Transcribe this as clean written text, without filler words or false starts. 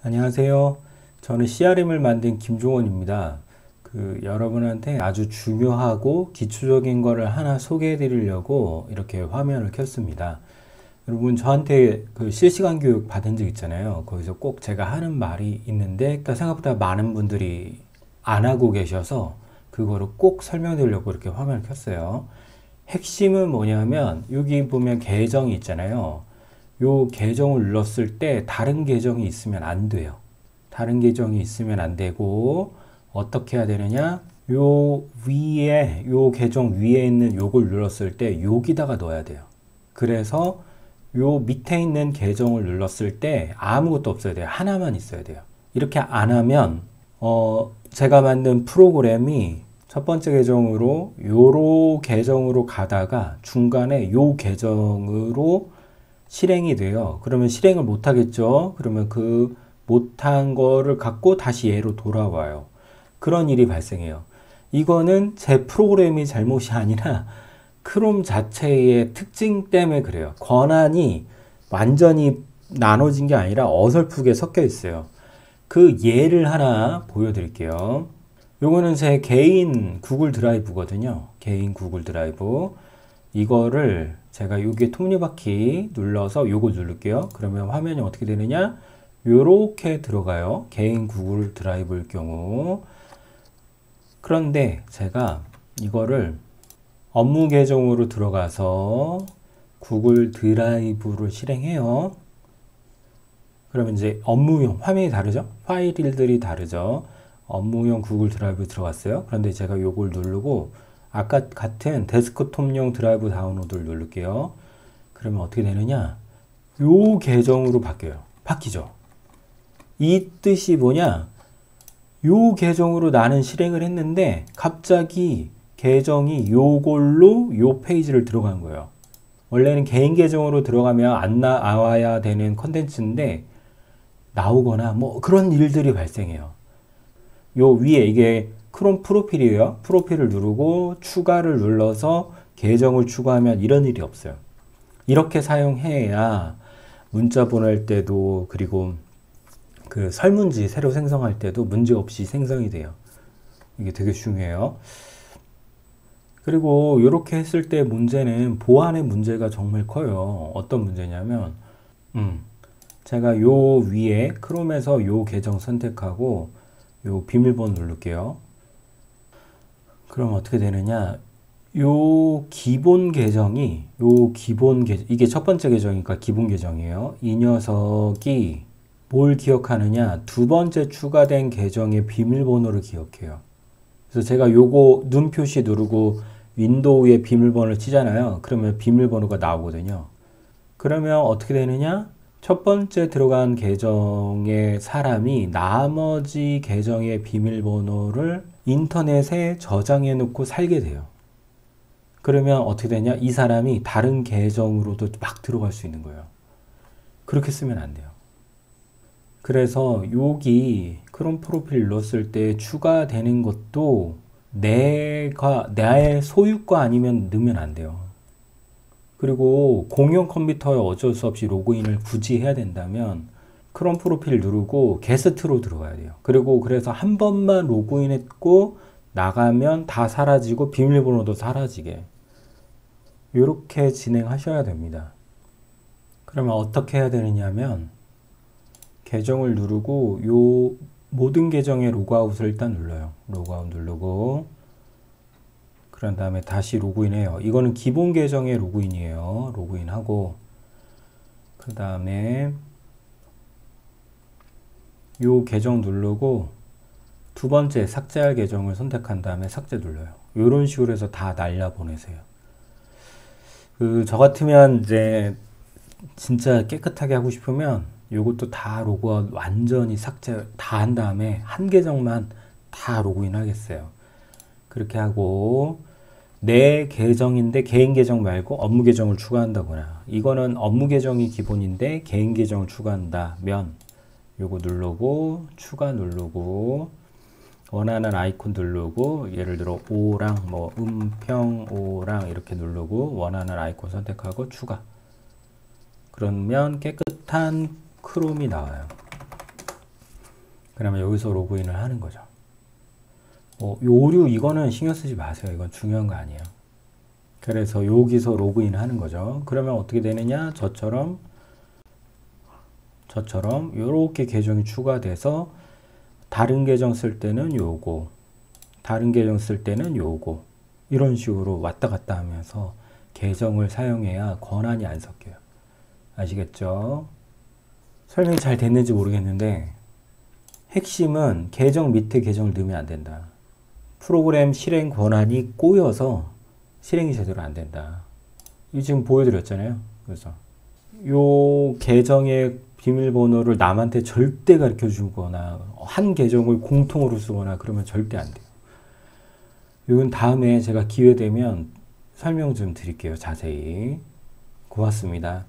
안녕하세요. 저는 CRM을 만든 김종원입니다. 여러분한테 아주 중요하고 기초적인 거를 하나 소개해 드리려고 이렇게 화면을 켰습니다. 여러분 저한테 실시간 교육 받은 적 있잖아요. 거기서 꼭 제가 하는 말이 있는데 생각보다 많은 분들이 안 하고 계셔서 그거를 꼭 설명드리려고 이렇게 화면을 켰어요. 핵심은 뭐냐면 여기 보면 계정이 있잖아요. 요 계정을 눌렀을 때 다른 계정이 있으면 안 돼요. 다른 계정이 있으면 안 되고 어떻게 해야 되느냐? 요 위에 요 계정 위에 있는 요걸 눌렀을 때 여기다가 넣어야 돼요. 그래서 요 밑에 있는 계정을 눌렀을 때 아무것도 없어야 돼요. 하나만 있어야 돼요. 이렇게 안 하면 제가 만든 프로그램이 첫 번째 계정으로 요로 계정으로 가다가 중간에 요 계정으로 실행이 돼요. 그러면 실행을 못 하겠죠. 그러면 그 못한 거를 갖고 다시 얘로 돌아와요. 그런 일이 발생해요. 이거는 제 프로그램이 잘못이 아니라 크롬 자체의 특징 때문에 그래요. 권한이 완전히 나눠진 게 아니라 어설프게 섞여 있어요. 그 예를 하나 보여드릴게요. 요거는 제 개인 구글 드라이브거든요. 개인 구글 드라이브. 이거를 제가 여기에 톱니바퀴 눌러서 요거 누를게요. 그러면 화면이 어떻게 되느냐? 요렇게 들어가요. 개인 구글 드라이브일 경우. 그런데 제가 이거를 업무 계정으로 들어가서 구글 드라이브를 실행해요. 그러면 이제 업무용 화면이 다르죠? 파일들이 다르죠? 업무용 구글 드라이브 들어갔어요. 그런데 제가 요걸 누르고 아까 같은 데스크톱용 드라이브 다운로드를 누를게요. 그러면 어떻게 되느냐? 요 계정으로 바뀌죠. 이 뜻이 뭐냐? 요 계정으로 나는 실행을 했는데 갑자기 계정이 요걸로 요 페이지를 들어간 거예요. 원래는 개인 계정으로 들어가면 안 나와야 되는 컨텐츠인데 나오거나 뭐 그런 일들이 발생해요. 요 위에 이게 크롬 프로필이에요. 프로필을 누르고 추가를 눌러서 계정을 추가하면 이런 일이 없어요. 이렇게 사용해야 문자 보낼 때도 그리고 그 설문지 새로 생성할 때도 문제 없이 생성이 돼요. 이게 되게 중요해요. 그리고 이렇게 했을 때 문제는 보안의 문제가 정말 커요. 어떤 문제냐면 제가 요 위에 크롬에서 요 계정 선택하고 요 비밀번호 누를게요. 그럼 어떻게 되느냐? 요 기본 계정이 이게 첫 번째 계정이니까 기본 계정이에요. 이 녀석이 뭘 기억하느냐? 두 번째 추가된 계정의 비밀번호를 기억해요. 그래서 제가 요거 눈 표시 누르고 윈도우에 비밀번호를 치잖아요. 그러면 비밀번호가 나오거든요. 그러면 어떻게 되느냐? 첫 번째 들어간 계정의 사람이 나머지 계정의 비밀번호를 인터넷에 저장해 놓고 살게 돼요. 그러면 어떻게 되냐? 이 사람이 다른 계정으로도 막 들어갈 수 있는 거예요. 그렇게 쓰면 안 돼요. 그래서 여기 크롬 프로필 넣었을 때 추가되는 것도 나의 소유가 아니면 넣으면 안 돼요. 그리고 공용 컴퓨터에 어쩔 수 없이 로그인을 굳이 해야 된다면 크롬 프로필 누르고 게스트로 들어가야 돼요. 그리고 그래서 한 번만 로그인했고 나가면 다 사라지고 비밀번호도 사라지게 이렇게 진행하셔야 됩니다. 그러면 어떻게 해야 되느냐면 계정을 누르고 요 모든 계정의 로그아웃을 일단 눌러요. 로그아웃 누르고 그런 다음에 다시 로그인해요. 이거는 기본 계정의 로그인이에요. 로그인하고 그 다음에 요 계정 누르고 두 번째 삭제할 계정을 선택한 다음에 삭제 눌러요. 이런 식으로 해서 다 날려 보내세요. 저 같으면 이제 진짜 깨끗하게 하고 싶으면 요것도 다 로그아웃 완전히 삭제 다 한 다음에 한 계정만 다 로그인 하겠어요. 그렇게 하고 내 계정인데 개인 계정 말고 업무 계정을 추가한다거나 이거는 업무 계정이 기본인데 개인 계정을 추가한다면 요거 누르고 추가 누르고 원하는 아이콘 누르고 예를 들어 오랑 뭐 은평 오랑 이렇게 누르고 원하는 아이콘 선택하고 추가. 그러면 깨끗한 크롬이 나와요. 그러면 여기서 로그인을 하는 거죠. 요류 이거는 신경 쓰지 마세요. 이건 중요한 거 아니에요. 그래서 여기서 로그인 하는 거죠. 그러면 어떻게 되느냐? 저처럼 이렇게 계정이 추가돼서 다른 계정 쓸 때는 요거, 다른 계정 쓸 때는 요거, 이런 식으로 왔다 갔다 하면서 계정을 사용해야 권한이 안 섞여요. 아시겠죠? 설명이 잘 됐는지 모르겠는데 핵심은 계정 밑에 계정을 넣으면 안 된다. 프로그램 실행 권한이 꼬여서 실행이 제대로 안 된다. 이 지금 보여드렸잖아요. 그래서 요 계정의 비밀번호를 남한테 절대 가르쳐 주거나 한 계정을 공통으로 쓰거나 그러면 절대 안 돼요. 이건 다음에 제가 기회 되면 설명 좀 드릴게요. 자세히. 고맙습니다.